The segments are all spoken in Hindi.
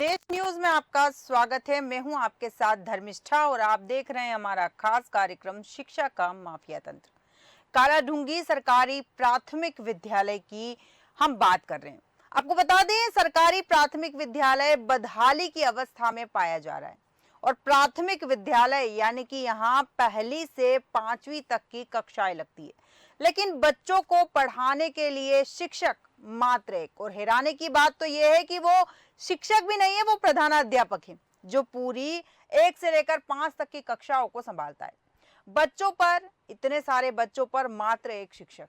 देश न्यूज में आपका स्वागत है। मैं हूं आपके साथ धर्मिष्ठा और आप देख रहे हैं हमारा खास कार्यक्रम शिक्षा का माफिया तंत्र। कालाढूंगी सरकारी प्राथमिक विद्यालय की हम बात कर रहे हैं। आपको बता दें, सरकारी प्राथमिक विद्यालय बदहाली की अवस्था में पाया जा रहा है और प्राथमिक विद्यालय यानी कि यहाँ पहली से पांचवी तक की कक्षाएं लगती है, लेकिन बच्चों को पढ़ाने के लिए शिक्षक मात्र एक। और हैरानी की बात तो यह है कि वो शिक्षक भी नहीं है, वो प्रधानाध्यापक है जो पूरी एक से लेकर पांच तक की कक्षाओं को संभालता है। बच्चों पर, इतने सारे बच्चों पर मात्र एक शिक्षक,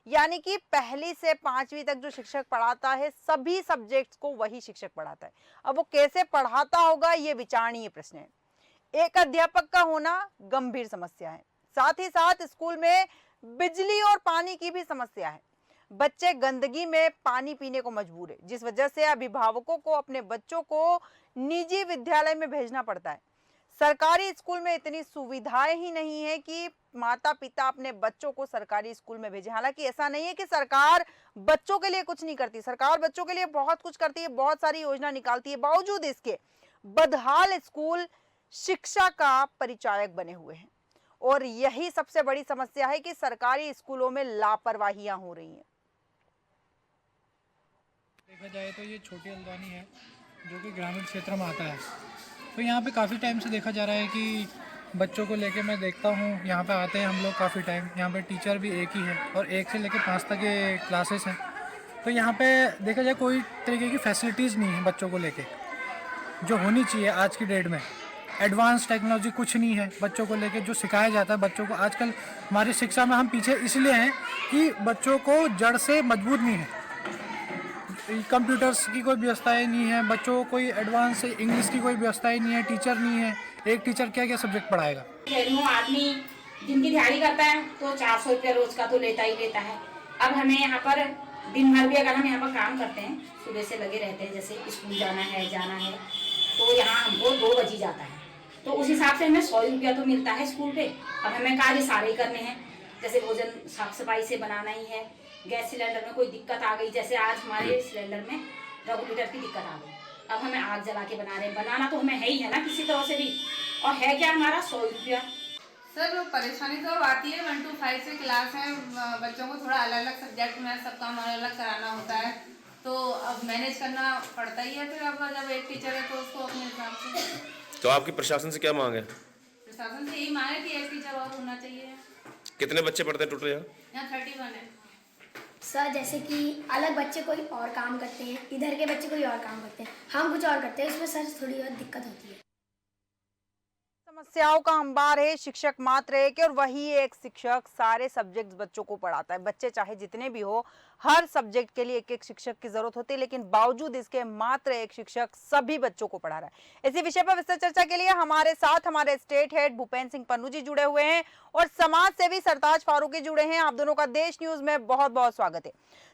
यानी कि पहली से पांचवी तक जो शिक्षक पढ़ाता है सभी सब्जेक्ट्स को वही शिक्षक पढ़ाता है। अब वो कैसे पढ़ाता होगा, ये विचारणीय प्रश्न है। एक अध्यापक का होना गंभीर समस्या है। साथ ही साथ स्कूल में बिजली और पानी की भी समस्या है। बच्चे गंदगी में पानी पीने को मजबूर है, जिस वजह से अभिभावकों को अपने बच्चों को निजी विद्यालय में भेजना पड़ता है। सरकारी स्कूल में इतनी सुविधाएं ही नहीं है कि माता पिता अपने बच्चों को सरकारी स्कूल में भेजें। हालांकि ऐसा नहीं है कि सरकार बच्चों के लिए कुछ नहीं करती, सरकार बच्चों के लिए बहुत कुछ करती है, बहुत सारी योजना निकालती है। बावजूद इसके बदहाल स्कूल शिक्षा का परिचायक बने हुए हैं और यही सबसे बड़ी समस्या है कि सरकारी स्कूलों में लापरवाहियां हो रही हैं। देखा जाए तो ये छोटी हल्द्वानी है जो कि ग्रामीण क्षेत्र में आता है। तो यहाँ पे काफ़ी टाइम से देखा जा रहा है कि बच्चों को लेके मैं देखता हूँ, यहाँ पे आते हैं हम लोग काफ़ी टाइम। यहाँ पे टीचर भी एक ही है और एक से लेके 5 तक ये क्लासेस हैं। तो यहाँ पे देखा जाए कोई तरीके की फैसिलिटीज़ नहीं है बच्चों को लेके जो होनी चाहिए आज की डेट में। एडवांस टेक्नोलॉजी कुछ नहीं है बच्चों को लेके जो सिखाया जाता है बच्चों को। आजकल हमारी शिक्षा में हम पीछे इसलिए हैं कि बच्चों को जड़ से मजबूत नहीं है। कंप्यूटर्स की कोई व्यवस्था ही नहीं है बच्चों को, कोई एडवांस इंग्लिश की कोई व्यवस्था ही नहीं है, टीचर नहीं है। एक टीचर क्या क्या सब्जेक्ट पढ़ाएगा। आदमी दिन की दिहाड़ी करता है तो 400 रुपया रोज का तो लेता ही लेता है। अब हमें यहाँ पर दिन भर भी अगर हम यहाँ पर काम करते हैं, सुबह से लगे रहते हैं, जैसे स्कूल जाना है तो यहाँ हमको 2 बज ही जाता है। तो उस हिसाब से हमें 100 रुपया तो मिलता है स्कूल पे। अब हमें कार्य सारे करने हैं, जैसे भोजन साफ सफाई से बनाना ही है। गैस सिलेंडर में कोई दिक्कत आ गई, जैसे आज हमारे सिलेंडर में रेगुलेटर की दिक्कत आ गई, अब हमें आग जला के बना रहे हैं। बनाना तो हमें है ही है ना किसी तरह से भी, और है क्या हमारा 100 रुपया। सर परेशानी तो अब आती है 1 to 5 से क्लास है, बच्चों को थोड़ा अलग अलग सब्जेक्ट में सब काम अलग अलग कराना होता है, तो अब मैनेज करना पड़ता ही है। फिर अब जब एक टीचर है तो उसको अपने हिसाब से। तो आपकी प्रशासन से क्या मांग है? प्रशासन से यही मांग है कि एक टीचर और होना चाहिए। कितने बच्चे पढ़ते हैं टोटल यहाँ? यहाँ 31 है। सर जैसे कि अलग बच्चे कोई और काम करते हैं, इधर के बच्चे कोई और काम करते हैं, हम कुछ और करते हैं, उसमें सर थोड़ी और दिक्कत होती है। समस्याओं का अंबार है, शिक्षक मात्र एक और वही एक शिक्षक सारे सब्जेक्ट्स बच्चों को पढ़ाता है। बच्चे चाहे जितने भी हो, हर सब्जेक्ट के लिए एक एक शिक्षक की जरूरत होती है, लेकिन बावजूद इसके मात्र एक शिक्षक सभी बच्चों को पढ़ा रहा है। इसी विषय पर विस्तार चर्चा के लिए हमारे साथ हमारे स्टेट हेड भूपेंद्र सिंह पन्नू जी जुड़े हुए हैं और समाज सेवी सरताज फारूकी जुड़े हैं। आप दोनों का देश न्यूज में बहुत बहुत स्वागत है।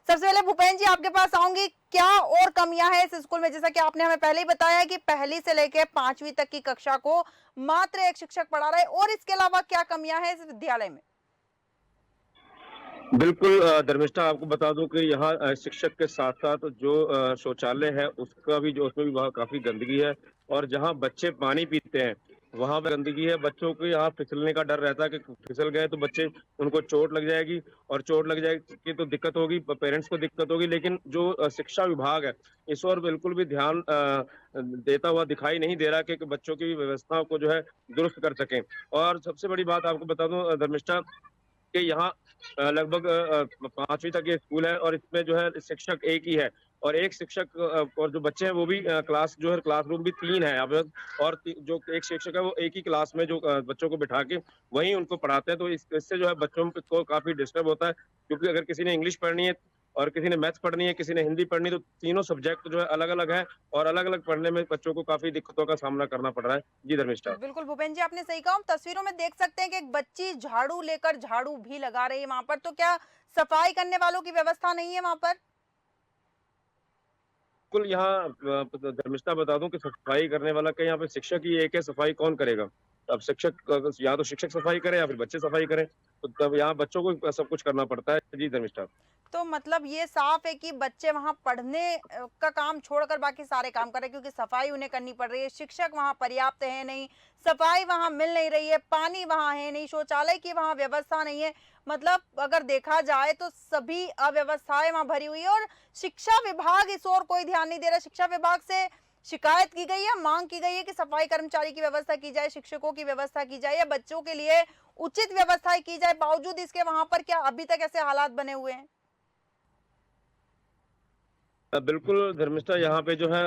सबसे पहले भूपेंद्र जी आपके पास आऊंगी, क्या और कमियां हैं इस स्कूल में? जैसा कि आपने हमें पहले ही बताया कि पहली से लेकर पांचवी तक की कक्षा को मात्र एक शिक्षक पढ़ा रहा है, और इसके अलावा क्या कमियां हैं इस विद्यालय में? बिल्कुल धर्मिष्ठा, आपको बता दूं कि यहाँ शिक्षक के साथ साथ जो शौचालय है उसका भी जो उसमें भी वहाँ काफी गंदगी है, और जहाँ बच्चे पानी पीते हैं वहां पर गंदगी है। बच्चों को यहाँ फिसलने का डर रहता है कि फिसल गए तो बच्चे उनको चोट लग जाएगी, और चोट लग जाएगी तो दिक्कत होगी, पेरेंट्स को दिक्कत होगी। लेकिन जो शिक्षा विभाग है इस ओर बिल्कुल भी ध्यान देता हुआ दिखाई नहीं दे रहा कि बच्चों की व्यवस्थाओं को जो है दुरुस्त कर सकें। और सबसे बड़ी बात आपको बता दूं धर्मिष्ठा कि यहाँ लगभग 5वीं तक ये स्कूल है और इसमें जो है शिक्षक एक ही है, और एक शिक्षक और जो बच्चे हैं वो भी क्लास जो है क्लासरूम भी 3 है अब, और जो एक शिक्षक है वो एक ही क्लास में जो बच्चों को बिठा के वहीं उनको पढ़ाते हैं। तो इससे जो है बच्चों को काफी डिस्टर्ब होता है, क्योंकि अगर किसी ने इंग्लिश पढ़नी है और किसी ने मैथ्स पढ़नी है, किसी ने हिंदी पढ़नी है, तो तीनों सब्जेक्ट जो है अलग अलग है, और अलग अलग पढ़ने में बच्चों को काफी दिक्कतों का सामना करना पड़ रहा है। जी धर्मिष्ठा। बिल्कुल भूपेंद्र जी, आपने सही कहा। हम तस्वीरों में देख सकते हैं कि एक बच्ची झाड़ू लेकर झाड़ू भी लगा रही है वहां पर। तो क्या सफाई करने वालों की व्यवस्था नहीं है वहां पर? बिल्कुल, यहाँ धर्मिष्ठा बता दूं कि सफाई करने वाला का यहाँ पे शिक्षक ही एक है, सफाई कौन करेगा? अब या तो शिक्षक सफाई करे या फिर बच्चे सफाई करें, तो तब यहाँ बच्चों को सब कुछ करना पड़ता है। जी धर्मिष्ठा। तो मतलब ये साफ है कि बच्चे वहां पढ़ने का काम छोड़कर बाकी सारे काम कर रहे हैं, क्योंकि सफाई उन्हें करनी पड़ रही है, शिक्षक वहां पर्याप्त है नहीं, सफाई वहां मिल नहीं रही है, पानी वहां है नहीं, शौचालय की वहां व्यवस्था नहीं है। मतलब अगर देखा जाए तो सभी अव्यवस्थाएं वहां भरी हुई है और शिक्षा विभाग इस ओर कोई ध्यान नहीं दे रहा। शिक्षा विभाग से शिकायत की गई है, मांग की गई है कि सफाई कर्मचारी की व्यवस्था की जाए, शिक्षकों की व्यवस्था की जाए या बच्चों के लिए उचित व्यवस्थाएं की जाए, बावजूद इसके वहां पर क्या अभी तक ऐसे हालात बने हुए हैं? बिल्कुल धर्मिष्ठा, यहाँ पे जो है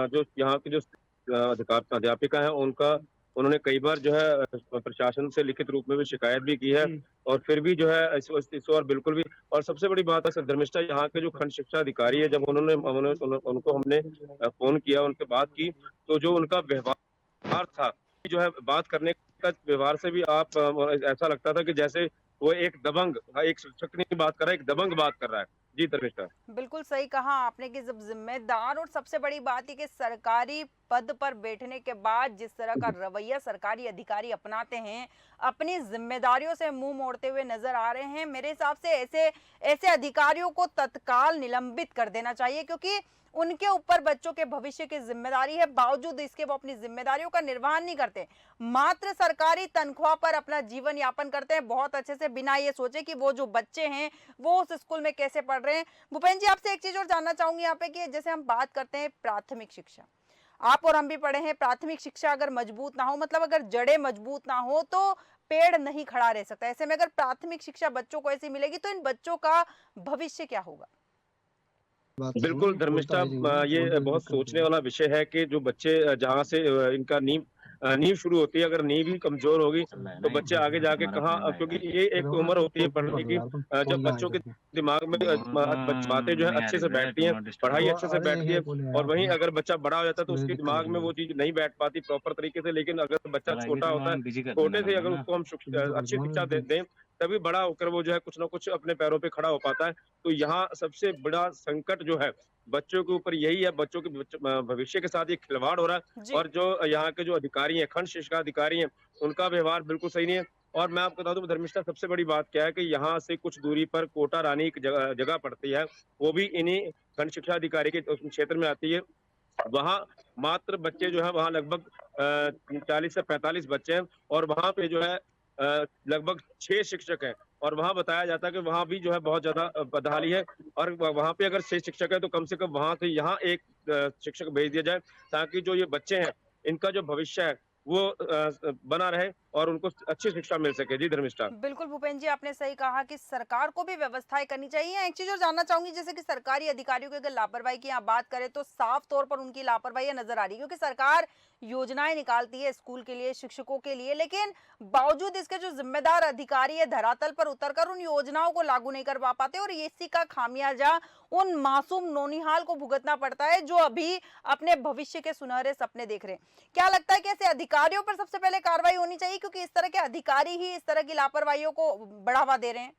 जो यहाँ के जो अध्यापिका है उनका उन्होंने कई बार जो है प्रशासन से लिखित रूप में भी शिकायत भी की है, और फिर भी जो है इस बार बिल्कुल भी। और सबसे बड़ी बात है धर्मिष्ठा, यहाँ के जो खंड शिक्षा अधिकारी है, जब उनको हमने फोन किया, उनसे बात की, तो जो उनका व्यवहार था, जो है बात करने का व्यवहार से भी आप ऐसा लगता था कि जैसे वो एक दबंग, एक शिक्षक नहीं बात कर रहा है, एक दबंग बात कर रहा है। जी धर्मिष्ठा। बिल्कुल सही कहा आपने कि जब जिम्मेदार और सबसे बड़ी बात है कि सरकारी पद पर बैठने के बाद जिस तरह का रवैया सरकारी अधिकारी अपनाते हैं, अपनी जिम्मेदारियों से मुंह मोड़ते हुए नजर आ रहे हैं, मेरे हिसाब से ऐसे ऐसे अधिकारियों को तत्काल निलंबित कर देना चाहिए, क्योंकि उनके ऊपर बच्चों के भविष्य की जिम्मेदारी है, बावजूद इसके वो अपनी जिम्मेदारियों का निर्वहन नहीं करते, मात्र सरकारी तनख्वाह पर अपना जीवन यापन करते हैं, बहुत अच्छे से, बिना ये सोचे कि वो जो बच्चे हैं वो उस स्कूल में कैसे पढ़ रहे हैं। भूपेन जी, आपसे एक चीज और जानना चाहूंगी यहाँ पे कि जैसे हम बात करते हैं प्राथमिक शिक्षा, आप और हम भी पढ़े हैं, प्राथमिक शिक्षा अगर मजबूत ना हो, मतलब अगर जड़ें मजबूत ना हो तो पेड़ नहीं खड़ा रह सकता। ऐसे में अगर प्राथमिक शिक्षा बच्चों को ऐसी मिलेगी तो इन बच्चों का भविष्य क्या होगा? बिल्कुल धर्मिष्ठा, ये बहुत सोचने वाला विषय है कि जो बच्चे जहाँ से इनका नींव शुरू होती है, अगर नींव ही कमजोर होगी तो बच्चे आगे जाके कहाँ, क्योंकि ये एक उम्र होती है पढ़ने की, जब बच्चों के दिमाग में बातें जो है अच्छे से बैठती हैं, पढ़ाई अच्छे से बैठती है, और वहीं अगर बच्चा बड़ा हो जाता है तो उसके दिमाग में वो चीज नहीं बैठ पाती प्रॉपर तरीके से। लेकिन अगर बच्चा छोटा होता है, छोटे से अगर उसको हम अच्छी शिक्षा दें, तभी बड़ा होकर वो जो है कुछ ना कुछ अपने पैरों पे खड़ा हो पाता है। तो यहाँ सबसे बड़ा संकट जो है बच्चों के ऊपर यही है, बच्चों के भविष्य के साथ ये खिलवाड़ हो रहा है, जी। और जो यहाँ के जो अधिकारी हैं, खंड शिक्षा अधिकारी हैं, उनका व्यवहार बिल्कुल सही नहीं है। और मैं आपको बता दूं धर्मिष्ठा, सबसे बड़ी बात क्या है कि यहाँ से कुछ दूरी पर कोटा रानी एक जगह पड़ती है, वो भी इन्हीं खंड शिक्षा अधिकारी के क्षेत्र में आती है। वहाँ मात्र बच्चे जो है वहाँ लगभग 40 से 45 बच्चे हैं, और वहाँ पे जो है लगभग 6 शिक्षक हैं, और वहाँ बताया जाता है कि वहाँ भी जो है बहुत ज्यादा बदहाली है, और वहाँ पे अगर 6 शिक्षक है तो कम से कम वहाँ से यहाँ एक शिक्षक भेज दिया जाए, ताकि जो ये बच्चे हैं इनका जो भविष्य है वो बना रहे और उनको अच्छी शिक्षा मिल सके। जी धर्मिष्ठा। बिल्कुल भूपेन जी, आपने सही कहा कि सरकार को भी व्यवस्थाएं करनी चाहिए। एक चीज और जानना चाहूंगी, जैसे कि सरकारी अधिकारियों की अगर लापरवाही की यहाँ बात करें तो साफ तौर पर उनकी लापरवाही नजर आ रही है, क्योंकि सरकार योजनाएं निकालती है स्कूल के लिए, शिक्षकों के लिए, लेकिन बावजूद इसके जो जिम्मेदार अधिकारी है धरातल पर उतरकर उन योजनाओं को लागू नहीं कर पा पाते, और इसी का खामियाजा उन मासूम नौनिहाल को भुगतना पड़ता है जो अभी अपने भविष्य के सुनहरे सपने देख रहे हैं। क्या लगता है कि ऐसे अधिकारियों पर सबसे पहले कार्रवाई होनी चाहिए, क्योंकि इस तरह के अधिकारी ही इस तरह की लापरवाहियों को बढ़ावा दे रहे हैं?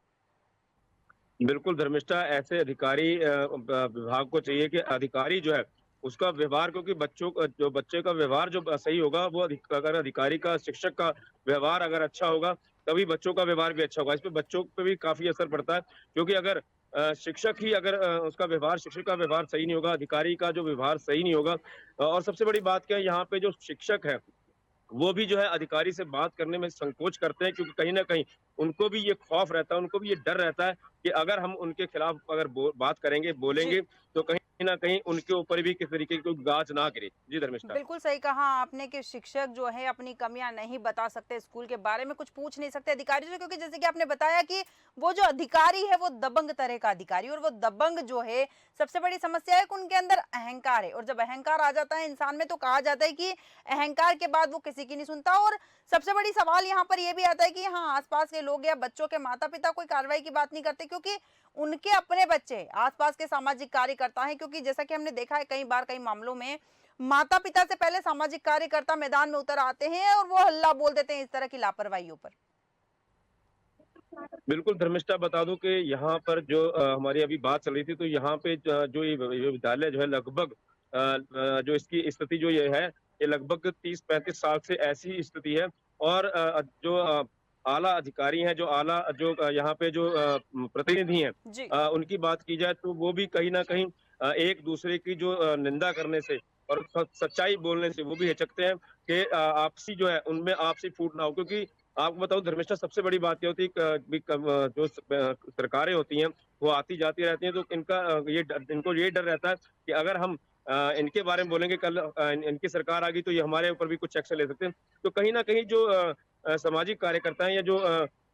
बिल्कुल धर्मिष्ठा, ऐसे अधिकारी विभाग को चाहिए कि अधिकारी जो है उसका व्यवहार, क्योंकि जो बच्चे का व्यवहार जो सही होगा, वो अगर अधिकारी का, शिक्षक का व्यवहार अगर अच्छा होगा, तभी बच्चों का व्यवहार भी अच्छा होगा। इस पे बच्चों पे भी काफी असर पड़ता है, क्योंकि अगर शिक्षक ही अगर उसका व्यवहार, शिक्षक का व्यवहार सही नहीं होगा, अधिकारी का जो व्यवहार सही नहीं होगा, और सबसे बड़ी बात क्या है, यहाँ पे जो शिक्षक है वो भी जो है अधिकारी से बात करने में संकोच करते हैं, क्योंकि कहीं ना कहीं उनको भी ये खौफ रहता है, उनको भी ये डर रहता है कि अगर हम उनके खिलाफ अगर बात करेंगे, जी। बोलेंगे, तो कहीं ना कहीं उनके ऊपर भी किस तरीके की कोई गाज ना गिरे। जी धर्मिष्ठा। बिल्कुल सही कहा आपने कि शिक्षक जो है अपनी कमियां नहीं बता सकते, स्कूल के बारे में कुछ पूछ नहीं सकते अधिकारी से, क्योंकि जैसे कि आपने बताया कि वो जो अधिकारी है वो दबंग तरह का अधिकारी, और वो दबंग जो है सबसे बड़ी समस्या है कि उनके अंदर अहंकार है, और जब अहंकार आ जाता है इंसान में तो कहा जाता है कि अहंकार के बाद वो किसी की नहीं सुनता। और सबसे बड़ी सवाल यहाँ पर यह भी आता है कि हाँ, आसपास के लोग या बच्चों के माता पिता कोई कार्रवाई की बात नहीं करते, क्योंकि उनके अपने बच्चे आसपास के सामाजिक कार्यकर्ता हैं, क्योंकि जैसा कि हमने देखा है कई बार कई मामलों में माता पिता से पहले सामाजिक कार्यकर्ता मैदान में उतर आते हैं और वो हल्ला बोल देते हैं इस तरह की लापरवाहियों पर। बिल्कुल धर्मिष्ठा, बता दूं कि यहाँ पर जो हमारी अभी बात चल रही थी, तो यहाँ पे जो ये विद्यालय जो है लगभग जो इसकी स्थिति जो ये है, ये लगभग 30-35 साल से ऐसी स्थिति है, और जो आला अधिकारी हैं, जो आला जो यहाँ पे जो प्रतिनिधि हैं, जी उनकी बात की जाए तो वो भी कहीं ना कहीं एक दूसरे की जो निंदा करने से और सच्चाई बोलने से वो भी हिचकते हैं कि आपसी जो है उनमें आपसी फूट ना हो। क्योंकि आपको बताऊं धर्मेश, सबसे बड़ी बात ये होती है जो सरकारें होती हैं वो आती जाती रहती हैं, तो इनका इनको ये डर रहता है कि अगर हम इनके बारे में बोलेंगे कल इनकी सरकार आ गई तो ये हमारे ऊपर भी कुछ एक्शन ले सकते हैं। तो कहीं ना कहीं जो सामाजिक कार्यकर्ता हैं या जो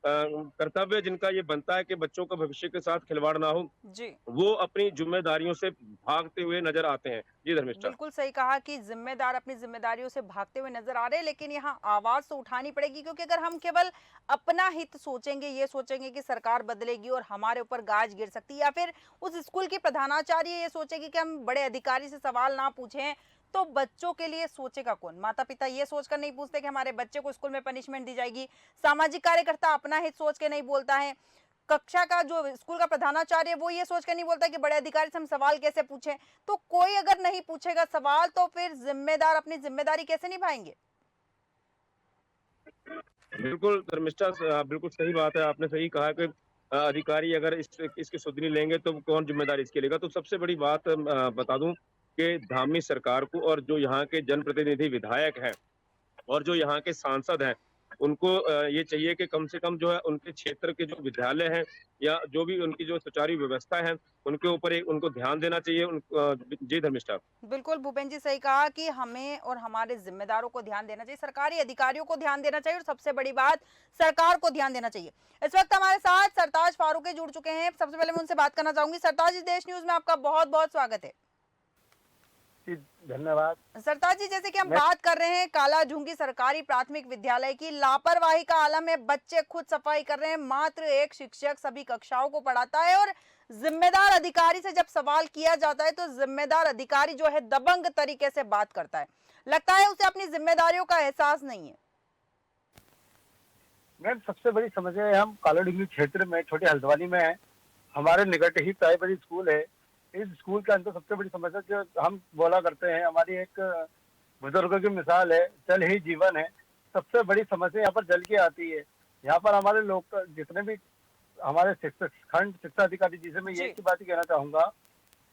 कर्तव्य जिनका ये बनता है कि बच्चों का भविष्य के साथ खिलवाड़ ना हो, जी वो अपनी जिम्मेदारियों से भागते हुए नजर आते हैं। जी धर्मिष्ठा। बिल्कुल सही कहा कि जिम्मेदार अपनी जिम्मेदारियों से भागते हुए नजर आ रहे हैं, लेकिन यहाँ आवाज तो उठानी पड़ेगी, क्योंकि अगर हम केवल अपना हित सोचेंगे, ये सोचेंगे कि सरकार बदलेगी और हमारे ऊपर गाज गिर सकती है, या फिर उस स्कूल की प्रधानाचार्य ये सोचेगी कि हम बड़े अधिकारी से सवाल ना पूछें, तो बच्चों के लिए सोचेगा कौन? माता पिता ये सोचकर नहीं पूछते कि हमारे बच्चे को स्कूल में पनिशमेंट दी जाएगी, सामाजिक कार्यकर्ता अपना हित सोच के नहीं बोलता है, कक्षा का जो स्कूल का प्रधानाचार्य वो ये सोच कर नहीं बोलता कि बड़े अधिकारी से हम सवाल कैसे पूछें। तो कोई अगर नहीं पूछेगा सवाल, तो फिर जिम्मेदार अपनी जिम्मेदारी कैसे निभाएंगे? बिल्कुल धर्मिष्ठा, बिल्कुल सही बात है। आपने सही कहा कि अधिकारी अगर इसकी सुधनी लेंगे तो कौन जिम्मेदारी इसकी लेगा। तो सबसे बड़ी बात बता दूं कि धामी सरकार को और जो यहाँ के जनप्रतिनिधि विधायक हैं और जो यहाँ के सांसद हैं, उनको ये चाहिए कि कम से कम जो है उनके क्षेत्र के जो विद्यालय हैं या जो भी उनकी जो सुचारू व्यवस्था है उनके ऊपर एक उनको ध्यान देना चाहिए। जी धर्मिष्ठा। बिल्कुल भूपेन जी सही कहा कि हमें और हमारे जिम्मेदारों को ध्यान देना चाहिए, सरकारी अधिकारियों को ध्यान देना चाहिए, और सबसे बड़ी बात सरकार को ध्यान देना चाहिए। इस वक्त हमारे साथ सरताज फारूकी जुड़ चुके हैं। सबसे पहले मैं उनसे बात करना चाहूंगी। सरताज जी, देश न्यूज में आपका बहुत बहुत स्वागत है। जी धन्यवाद। सरताज जी, जैसे कि हम बात कर रहे हैं काला ढूंगी सरकारी प्राथमिक विद्यालय की, लापरवाही का आलम है, बच्चे खुद सफाई कर रहे हैं, मात्र एक शिक्षक सभी कक्षाओं को पढ़ाता है, और जिम्मेदार अधिकारी से जब सवाल किया जाता है तो जिम्मेदार अधिकारी जो है दबंग तरीके से बात करता है। लगता है उसे अपनी जिम्मेदारियों का एहसास नहीं है। मैम, सबसे बड़ी समस्या है हम काला डूंगी क्षेत्र में छोटे हल्द्वानी में है। हमारे निकट ही प्राइमरी स्कूल है। इस स्कूल के अंदर सबसे बड़ी समस्या जो हम बोला करते हैं, हमारी एक बुजुर्गों की मिसाल है, जल ही जीवन है। सबसे बड़ी समस्या यहाँ पर जल की आती है। यहाँ पर हमारे लोग जितने भी हमारे खंड शिक्षा अधिकारी जी से मैं ये की बात कहना चाहूंगा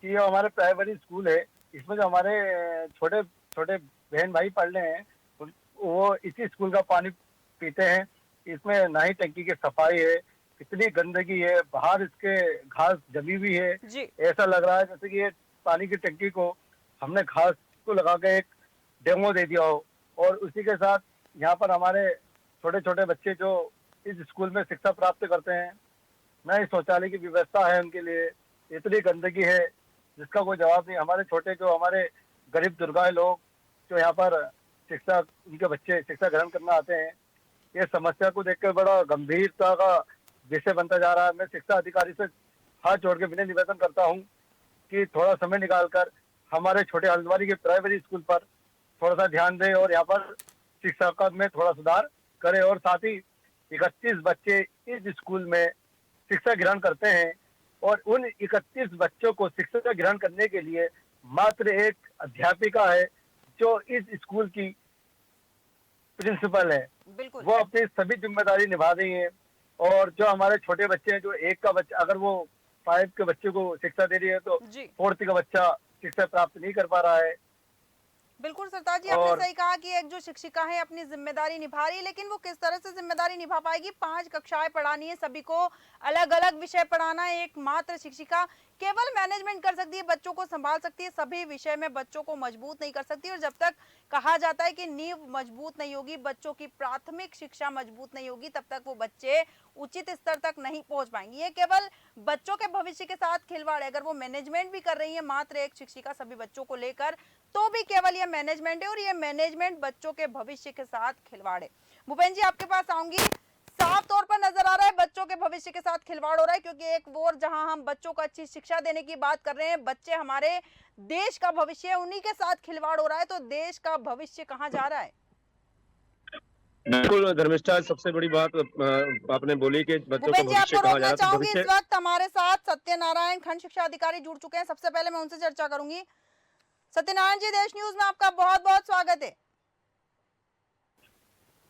कि ये हमारे प्राइमरी स्कूल है, इसमें जो हमारे छोटे छोटे बहन भाई पढ़ रहे हैं वो इसी स्कूल का पानी पीते हैं। इसमें ना ही टंकी की सफाई है, कितनी गंदगी है, बाहर इसके घास जमी हुई है। ऐसा लग रहा है जैसे कि ये पानी की टंकी को हमने घास को लगा के एक डेमो दे दिया हो। और उसी के साथ यहाँ पर हमारे छोटे छोटे बच्चे जो इस स्कूल में शिक्षा प्राप्त करते हैं, ना ही शौचालय की व्यवस्था है उनके लिए, इतनी गंदगी है जिसका कोई जवाब नहीं। हमारे छोटे जो हमारे गरीब दुर्गा लोग जो यहाँ पर शिक्षा, उनके बच्चे शिक्षा ग्रहण करना आते हैं, ये समस्या को देखकर बड़ा गंभीरता का विषय बनता जा रहा है। मैं शिक्षा अधिकारी से हाथ जोड़ के विनय निवेदन करता हूँ कि थोड़ा समय निकालकर हमारे छोटे हल्द्वानी के प्राइमरी स्कूल पर थोड़ा सा ध्यान दें और यहाँ पर शिक्षा में थोड़ा सुधार करें। और साथ ही 31 बच्चे इस स्कूल में शिक्षा ग्रहण करते हैं और उन 31 बच्चों को शिक्षा ग्रहण करने के लिए मात्र एक अध्यापिका है जो इस स्कूल की प्रिंसिपल है। वो अपनी सभी जिम्मेदारी निभा रही है। और जो हमारे छोटे बच्चे हैं, जो एक का बच्चा अगर वो 5 के बच्चे को शिक्षा दे रही है तो 4th का बच्चा शिक्षा प्राप्त नहीं कर पा रहा है। बिल्कुल सरताज जी, आपने सही कहा कि एक जो शिक्षिका है अपनी जिम्मेदारी निभा रही है, लेकिन वो किस तरह से जिम्मेदारी निभा पाएगी? 5 कक्षाएं पढ़ानी है, सभी को अलग अलग विषय पढ़ाना है। एक मात्र शिक्षिका केवल मैनेजमेंट कर सकती है, बच्चों को संभाल सकती है, सभी विषय में बच्चों को मजबूत नहीं कर सकती। और जब तक कहा जाता है कि नींव मजबूत नहीं होगी, बच्चों की प्राथमिक शिक्षा मजबूत नहीं होगी, तब तक वो बच्चे उचित स्तर तक नहीं पहुंच पाएंगे। ये केवल बच्चों के भविष्य के साथ खिलवाड़ है। अगर वो मैनेजमेंट भी कर रही है मात्र एक शिक्षिका सभी बच्चों को लेकर, तो भी केवल ये मैनेजमेंट है, और ये मैनेजमेंट बच्चों के भविष्य के साथ खिलवाड़ है। भूपेन जी, आपके पास आऊंगी। साफ तौर पर नजर आ रहा है बच्चों के भविष्य के साथ खिलवाड़ हो रहा है, क्योंकि एक वो जहां हम बच्चों को अच्छी शिक्षा देने की बात कर रहे हैं, बच्चे हमारे देश का भविष्य है, उन्हीं के साथ खिलवाड़ हो रहा है, तो देश का भविष्य कहां जा रहा है? बिल्कुल धर्मिष्ठा, सबसे बड़ी बात आपने बोली कि बच्चों का भविष्य कहाँ जा रहा है। चाहूंगी इस वक्त हमारे साथ सत्यनारायण खंड शिक्षा अधिकारी जुड़ चुके हैं। सबसे पहले मैं उनसे चर्चा करूंगी। सत्यनारायण जी, देश न्यूज में आपका बहुत बहुत स्वागत है।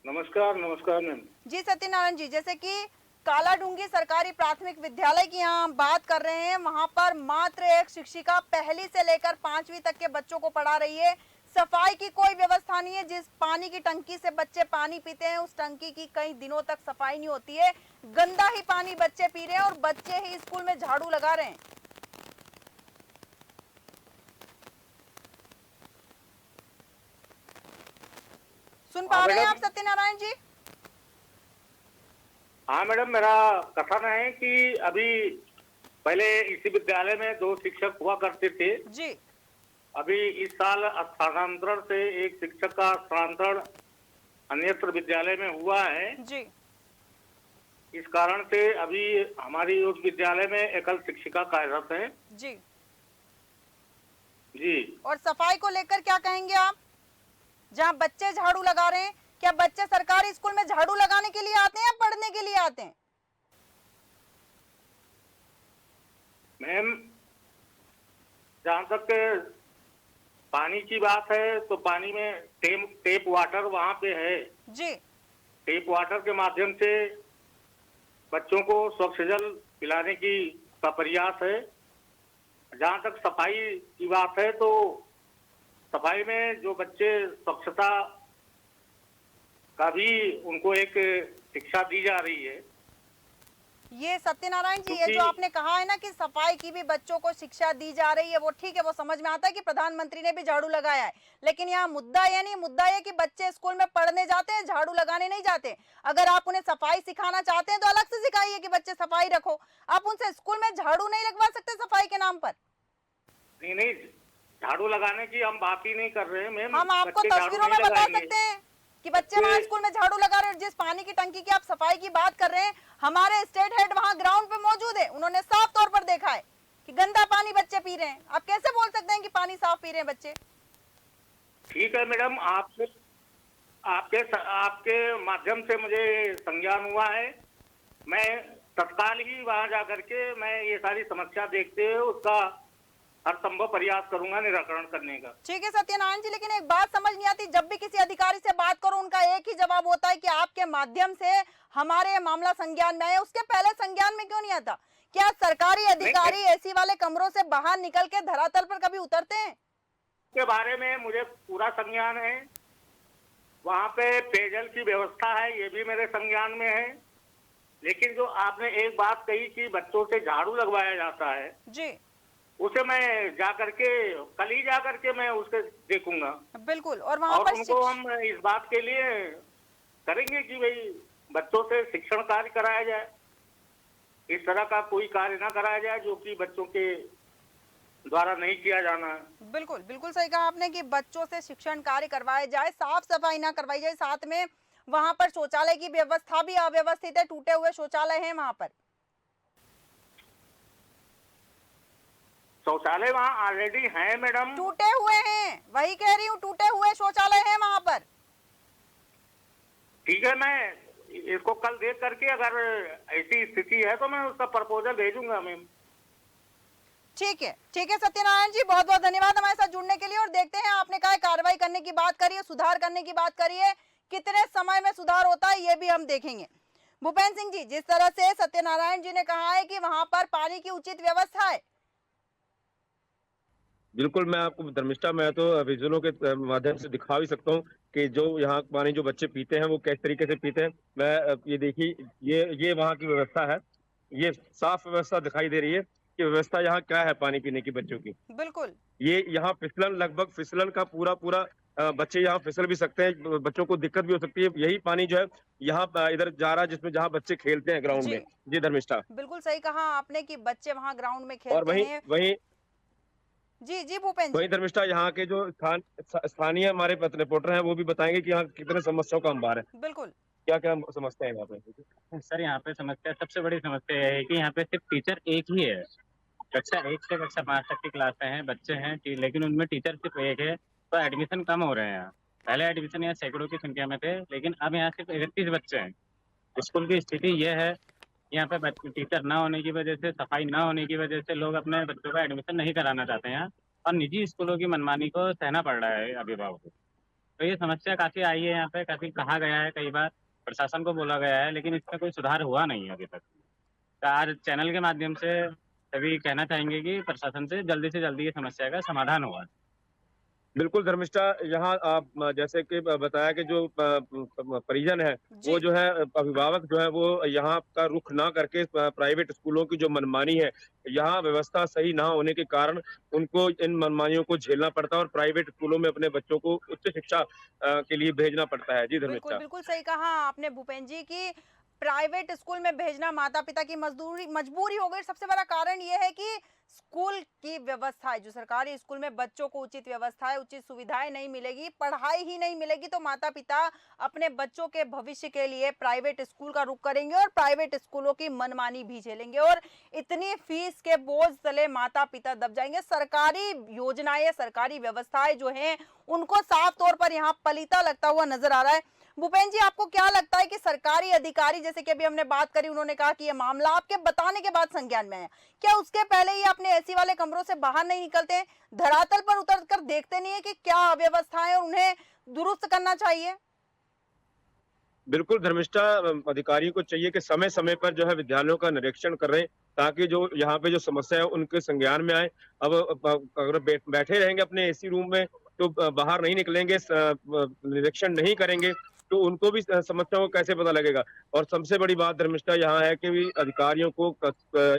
नमस्कार नमस्कार मैम। जी सत्यनारायण जी, जैसे कि कालाडूंगी सरकारी प्राथमिक विद्यालय की यहाँ हम बात कर रहे हैं, वहां पर मात्र एक शिक्षिका पहली से लेकर 5वीं तक के बच्चों को पढ़ा रही है। सफाई की कोई व्यवस्था नहीं है। जिस पानी की टंकी से बच्चे पानी पीते हैं उस टंकी की कई दिनों तक सफाई नहीं होती है। गंदा ही पानी बच्चे पी रहे हैं और बच्चे ही स्कूल में झाड़ू लगा रहे हैं। सुन पा रहे हैं आप सत्यनारायण जी? हाँ मैडम, मेरा कथन है कि अभी पहले इसी विद्यालय में 2 शिक्षक हुआ करते थे। जी अभी इस साल स्थानांतरण से एक शिक्षक का स्थानांतरण अन्यत्र विद्यालय में हुआ है। जी इस कारण से अभी हमारी उस विद्यालय में एकल शिक्षिका कार्यरत है। जी जी। और सफाई को लेकर क्या कहेंगे आप? जहाँ बच्चे झाड़ू लगा रहे हैं, क्या बच्चे सरकारी स्कूल में झाड़ू लगाने के लिए आते हैं या पढ़ने के लिए आते हैं? मैम, जहाँ तक पानी की बात है तो पानी में टेप वाटर वहाँ पे है। जी टेप वाटर के माध्यम से बच्चों को स्वच्छ जल पिलाने का प्रयास है। जहाँ तक सफाई की बात है तो सफाई में जो बच्चे स्वच्छता का भी उनको एक शिक्षा दी जा रही है। ये सत्यनारायण जी, ये जो आपने कहा है ना कि सफाई की भी बच्चों को शिक्षा दी जा रही है, वो ठीक है, वो समझ में आता है कि प्रधानमंत्री ने भी झाड़ू लगाया है। लेकिन यहाँ मुद्दा ये नहीं, मुद्दा ये कि बच्चे स्कूल में पढ़ने जाते हैं, झाड़ू लगाने नहीं जाते। अगर आप उन्हें सफाई सिखाना चाहते हैं तो अलग से सिखाइए कि बच्चे सफाई रखो। आप उनसे स्कूल में झाड़ू नहीं लगवा सकते सफाई के नाम पर। नहीं, झाड़ू लगाने की हम बात ही नहीं कर रहे हैं मैम। हम आपको तस्वीरों में बता सकते हैं कि बच्चे वहाँ स्कूल में झाड़ू लगा रहे हैं। जिस पानी की टंकी की आप सफाई की बात कर रहे हैं, हमारे स्टेट हेड वहाँ ग्राउंड पे मौजूद है, उन्होंने साफ तौर पर देखा है कि गंदा पानी बच्चे पी रहे हैं। आप कैसे बोल सकते हैं कि पानी साफ पी रहे हैं बच्चे? ठीक है मैडम, आपके माध्यम से मुझे संज्ञान हुआ है। मैं तत्काल ही वहां जाकर के मैं ये सारी समस्या देखते हुए उसका हर संभव प्रयास करूंगा निराकरण करने का। ठीक है सत्यनारायण जी, लेकिन एक बात समझ नहीं आती, जब भी किसी अधिकारी से बात करो उनका एक ही जवाब होता है कि आपके माध्यम से हमारे ये मामला संज्ञान में आया। उसके पहले संज्ञान में क्यों नहीं आता? क्या सरकारी अधिकारी एसी वाले कमरों से बाहर निकल के धरातल पर कभी उतरते हैं? के बारे में मुझे पूरा संज्ञान है। वहाँ पे पेयजल की व्यवस्था है, ये भी मेरे संज्ञान में है। लेकिन जो आपने एक बात कही कि बच्चों से झाड़ू लगवाया जाता है, जी उसे मैं जाकर के कल ही जाकर के मैं उसके देखूंगा। बिल्कुल। और वहाँ और पर उनको हम इस बात के लिए करेंगे कि भाई बच्चों से शिक्षण कार्य कराया जाए। इस तरह का कोई कार्य ना कराया जाए जो कि बच्चों के द्वारा नहीं किया जाना है। बिल्कुल बिल्कुल सही कहा आपने कि बच्चों से शिक्षण कार्य करवाए जाए, साफ सफाई ना करवाई जाए। साथ में वहाँ पर शौचालय की व्यवस्था भी अव्यवस्थित है, टूटे हुए शौचालय हैं वहाँ पर। शौचालय वहाँ ऑलरेडी है मैडम। टूटे हुए हैं, वही कह रही हूँ, टूटे हुए शौचालय हैं वहाँ पर। ठीक है, मैं इसको कल देख करके अगर ऐसी स्थिति है तो मैं उसका प्रपोजल भेजूंगा मैम। ठीक है सत्यनारायण जी, बहुत बहुत धन्यवाद हमारे साथ जुड़ने के लिए। और देखते हैं, आपने कहा कार्रवाई करने की बात करी है, सुधार करने की बात करी है, कितने समय में सुधार होता है ये भी हम देखेंगे। भूपेंद्र सिंह जी, जिस तरह से सत्यनारायण जी ने कहा है कि वहां पर पानी की उचित व्यवस्था है, बिल्कुल मैं आपको धर्मिष्ठा मैं तो विजुअलों के माध्यम से दिखा भी सकता हूँ कि जो यहाँ पानी जो बच्चे पीते हैं वो किस तरीके से पीते हैं। मैं ये देखिए, ये वहाँ की व्यवस्था है, ये साफ व्यवस्था दिखाई दे रही है कि व्यवस्था यहाँ क्या है पानी पीने की बच्चों की। बिल्कुल। ये यहाँ लगभग फिसलन का पूरा बच्चे यहाँ फिसल भी सकते हैं, बच्चों को दिक्कत भी हो सकती है। यही पानी जो है यहाँ इधर जा रहा है जिसमें जहाँ बच्चे खेलते हैं ग्राउंड में। जी धर्मिष्ठा, बिल्कुल सही कहा आपने कि बच्चे वहाँ ग्राउंड में खेलते और हैं। जी भूपेंद्र, वही धर्मिष्ठा यहाँ के जो स्थानीय हमारे रिपोर्टर हैं वो भी बताएंगे कि यहाँ कितने समस्याओं का अंबार है। बिल्कुल। क्या क्या समस्या है यहाँ पे? सर यहाँ पे समस्या, सबसे बड़ी समस्या यह है कि यहाँ पे सिर्फ टीचर एक ही है। कक्षा 1 से कक्षा 5 तक की क्लासें हैं, बच्चे हैं, लेकिन उनमें टीचर सिर्फ एक है, तो एडमिशन कम हो रहे हैं यहाँ। पहले एडमिशन यहाँ सैकड़ों की संख्या में थे, लेकिन अब यहाँ सिर्फ 31 बच्चे हैं। स्कूल की स्थिति यह है, यहाँ पे टीचर ना होने की वजह से, सफाई ना होने की वजह से लोग अपने बच्चों का एडमिशन नहीं कराना चाहते हैं और निजी स्कूलों की मनमानी को सहना पड़ रहा है अभिभावकों को। तो ये समस्या काफ़ी आई है यहाँ पे, काफ़ी कहा गया है कई बार, प्रशासन को बोला गया है, लेकिन इसमें कोई सुधार हुआ नहीं है अभी तक। तो आज चैनल के माध्यम से सभी कहना चाहेंगे कि प्रशासन से जल्दी ये समस्या का समाधान होगा। बिल्कुल धर्मिष्ठा, यहाँ आप जैसे कि बताया कि जो परिजन है जी। वो जो है अभिभावक जो है वो यहाँ का रुख ना करके प्राइवेट स्कूलों की जो मनमानी है, यहाँ व्यवस्था सही ना होने के कारण उनको इन मनमानियों को झेलना पड़ता है और प्राइवेट स्कूलों में अपने बच्चों को उच्च शिक्षा के लिए भेजना पड़ता है। जी बिल्कुल धर्मिष्ठा। बिल्कुल सही कहा आपने भूपेंद्र जी की प्राइवेट स्कूल में भेजना माता पिता की मजबूरी हो गई। सबसे बड़ा कारण यह है कि स्कूल की व्यवस्थाएं, जो सरकारी स्कूल में बच्चों को उचित व्यवस्थाएं, उचित सुविधाएं नहीं मिलेगी, पढ़ाई ही नहीं मिलेगी, तो माता पिता अपने बच्चों के भविष्य के लिए प्राइवेट स्कूल का रुख करेंगे और प्राइवेट स्कूलों की मनमानी भी झेलेंगे और इतनी फीस के बोझ तले माता पिता दब जाएंगे। सरकारी योजनाएं, सरकारी व्यवस्थाएं जो हैं उनको साफ तौर पर यहाँ पलीता लगता हुआ नजर आ रहा है। भूपेंद्र जी, आपको क्या लगता है कि सरकारी अधिकारी, जैसे कि अभी हमने बात करी, उन्होंने कहा कि ये मामला आपके बताने के बाद संज्ञान में आया, क्या उसके पहले ही अपने एसी वाले कमरों से बाहर नहीं निकलते हैं, धरातल पर उतर कर देखते नहीं है कि क्या अव्यवस्था है और उन्हें दुरुस्त करना चाहिए? बिल्कुल धर्मिष्ठा, अधिकारियों को चाहिए कि समय समय पर जो है विद्यालयों का निरीक्षण करें ताकि जो यहाँ पे जो समस्या है उनके संज्ञान में आए। अब अगर बैठे रहेंगे अपने एसी रूम में तो बाहर नहीं निकलेंगे, निरीक्षण नहीं करेंगे तो उनको भी समस्याओं का कैसे पता लगेगा। और सबसे बड़ी बात धर्मिष्ठा यहाँ है कि भी अधिकारियों को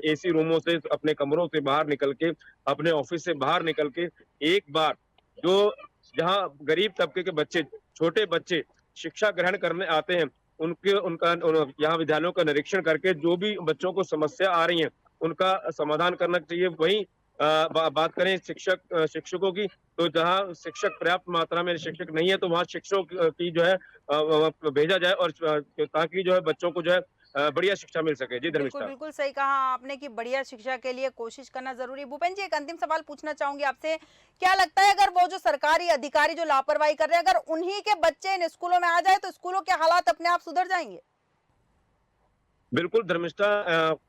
एसी रूमों से, अपने कमरों से बाहर निकल के, अपने ऑफिस से बाहर निकल के एक बार जो जहाँ गरीब तबके के बच्चे, छोटे बच्चे शिक्षा ग्रहण करने आते हैं यहाँ विद्यालयों का निरीक्षण करके जो भी बच्चों को समस्या आ रही है उनका समाधान करना चाहिए। वहीं बात करें शिक्षकों की, तो जहाँ शिक्षक पर्याप्त मात्रा में शिक्षक नहीं है तो वहाँ शिक्षकों की जो है भेजा जाए और ताकि जो है बच्चों को जो है बढ़िया शिक्षा मिल सके। जी बिल्कुल धर्मिष्ठा। बिल्कुल सही कहा आपने कि बढ़िया शिक्षा के लिए कोशिश करना जरूरी है। भूपेंद्र जी, एक अंतिम सवाल पूछना चाहूंगी आपसे, क्या लगता है अगर वो जो सरकारी अधिकारी जो लापरवाही कर रहे हैं, अगर उन्हीं के बच्चे इन स्कूलों में आ जाए तो स्कूलों के हालात अपने आप सुधर जाएंगे? बिल्कुल धर्मिष्ठा,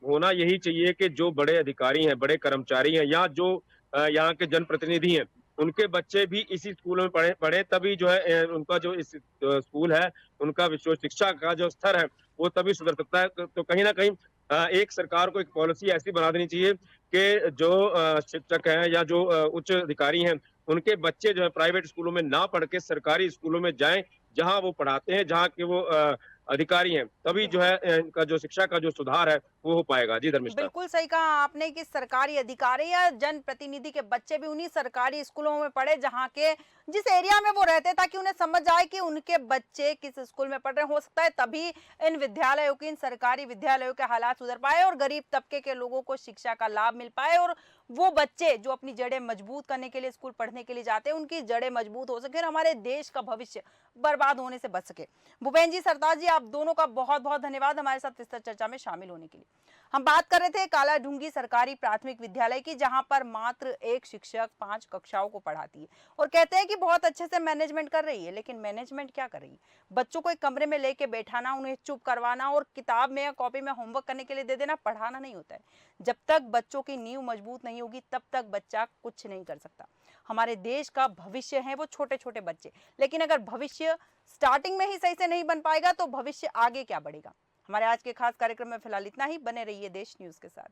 होना यही चाहिए कि जो बड़े अधिकारी हैं, बड़े कर्मचारी हैं या जो यहाँ के जनप्रतिनिधि हैं, उनके बच्चे भी इसी स्कूल में पढ़े तभी जो है उनका जो इस स्कूल है, उनका विश्व शिक्षा का जो स्तर है वो तभी सुधर सकता है। तो कहीं ना कहीं एक सरकार को एक पॉलिसी ऐसी बना देनी चाहिए कि जो शिक्षक हैं या जो उच्च अधिकारी हैं, उनके बच्चे जो है प्राइवेट स्कूलों में ना पढ़ के सरकारी स्कूलों में जाएं, जहां वो पढ़ाते हैं, जहां के वो अधिकारी हैं, तभी जो है इनका जो शिक्षा का जो सुधार है वो हो पाएगा। जी धर्मिष्ठा। बिल्कुल सही कहा आपने कि सरकारी अधिकारी या जनप्रतिनिधि के बच्चे भी उन्हीं सरकारी स्कूलों में पढ़े जहां के जिस एरिया में वो रहते, ताकि उन्हें समझ आए कि उनके बच्चे किस स्कूल में पढ़ रहे हैं। हो सकता है तभी इन विद्यालयों की, इन सरकारी विद्यालयों के हालात सुधर पाए और गरीब तबके के लोगों को शिक्षा का लाभ मिल पाए और वो बच्चे जो अपनी जड़ें मजबूत करने के लिए स्कूल पढ़ने के लिए जाते हैं, उनकी जड़ें मजबूत हो सके और हमारे देश का भविष्य बर्बाद होने से बच सके। भूपेंद्र जी, सरताज जी, आप दोनों का बहुत बहुत धन्यवाद हमारे साथ विस्तृत चर्चा में शामिल होने के लिए। हम बात कर रहे थे कालाढूंगी सरकारी प्राथमिक विद्यालय की, जहां पर मात्र एक शिक्षक 5 कक्षाओं को पढ़ाती है और कहते हैं कि बहुत अच्छे से मैनेजमेंट कर रही है। लेकिन मैनेजमेंट क्या कर रही है? बच्चों को एक कमरे में लेके बैठाना, उन्हें चुप करवाना और किताब में या कॉपी में होमवर्क करने के लिए दे देना, पढ़ाना नहीं होता है। जब तक बच्चों की नींव मजबूत नहीं होगी तब तक बच्चा कुछ नहीं कर सकता। हमारे देश का भविष्य है वो छोटे छोटे बच्चे, लेकिन अगर भविष्य स्टार्टिंग में ही सही से नहीं बन पाएगा तो भविष्य आगे क्या बढ़ेगा। हमारे आज के खास कार्यक्रम में फिलहाल इतना ही। बने रहिए देश न्यूज के साथ।